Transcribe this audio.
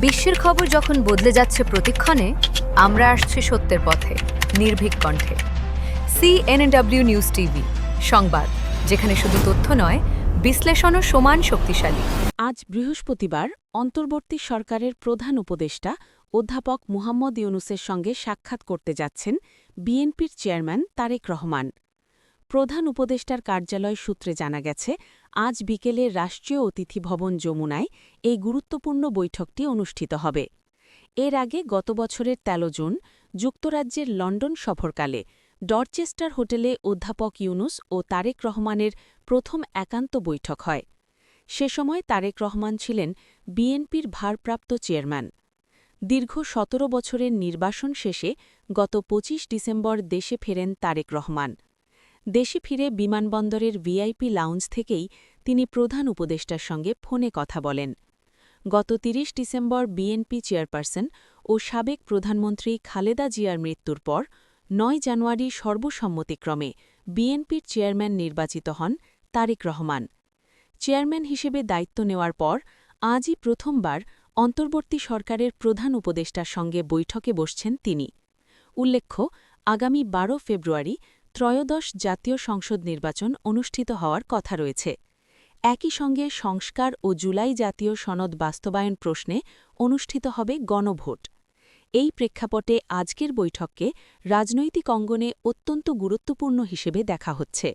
বিশ্বের খবর যখন বদলে যাচ্ছে প্রতিক্ষণে, আমরা আসছি সত্যের পথে, নির্ভীক কণ্ঠে। সিএনএনডব্লিউ নিউজ টিভি, সংবাদ যেখানে শুধু তথ্য নয়, বিশ্লেষণও সমান শক্তিশালী। আজ বৃহস্পতিবার অন্তর্বর্তী সরকারের প্রধান উপদেষ্টা অধ্যাপক মুহাম্মদ ইউনূসের সঙ্গে সাক্ষাৎ করতে যাচ্ছেন বিএনপির চেয়ারম্যান তারেক রহমান। প্রধান উপদেষ্টার কার্যালয় সূত্রে জানা গেছে, আজ বিকেলে রাষ্ট্রীয় অতিথি ভবন যমুনায় এই গুরুত্বপূর্ণ বৈঠকটি অনুষ্ঠিত হবে। এর আগে গত বছরের ১৩ জুন যুক্তরাজ্যের লন্ডন সফরকালে ডরচেস্টার হোটেলে অধ্যাপক ইউনূস ও তারেক রহমানের প্রথম একান্ত বৈঠক হয়। সে সময় তারেক রহমান ছিলেন বিএনপির ভারপ্রাপ্ত চেয়ারম্যান। দীর্ঘ ১৭ বছরের নির্বাসন শেষে গত ২৫ ডিসেম্বর দেশে ফেরেন তারেক রহমান। দেশে ফিরে বিমানবন্দরের ভিআইপি লাউঞ্জ থেকেই তিনি প্রধান উপদেষ্টার সঙ্গে ফোনে কথা বলেন। গত ৩০ ডিসেম্বর বিএনপি চেয়ারপারসন ও সাবেক প্রধানমন্ত্রী খালেদা জিয়ার মৃত্যুর পর ৯ জানুয়ারি সর্বসম্মতিক্রমে বিএনপির চেয়ারম্যান নির্বাচিত হন তারেক রহমান। চেয়ারম্যান হিসেবে দায়িত্ব নেওয়ার পর আজই প্রথমবার অন্তর্বর্তী সরকারের প্রধান উপদেষ্টার সঙ্গে বৈঠকে বসছেন তিনি। উল্লেখ্য, আগামী ১২ ফেব্রুয়ারি ত্রয়োদশ জাতীয় সংসদ নির্বাচন অনুষ্ঠিত হওয়ার কথা রয়েছে। একই সঙ্গে সংস্কার ও জুলাই জাতীয় সনদ বাস্তবায়ন প্রশ্নে অনুষ্ঠিত হবে গণভোট। এই প্রেক্ষাপটে আজকের বৈঠককে রাজনৈতিক অঙ্গনে অত্যন্ত গুরুত্বপূর্ণ হিসেবে দেখা হচ্ছে।